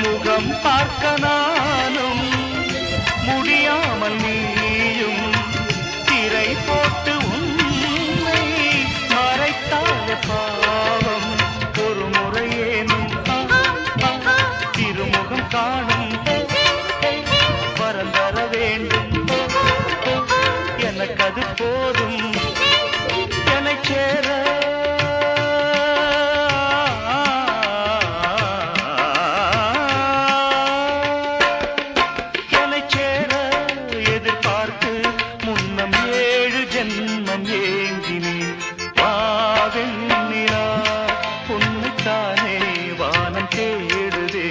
முகம் பார்க்க நானும் முடியாமல் நீயும் திரை போட்டு உன்னை மறைத்தாய பாவம் ஒரு முறையேனும் திருமுகம் காணும் வரம் தர வேண்டும் எனக்கு அது போதும் என்னை சேர எதிர்பார்த்து முன்னம் 7 ஜென்மம் ஏங்கினேன் பாவெண்ணிலா உன்னைத்தானே வானம் தேடுதே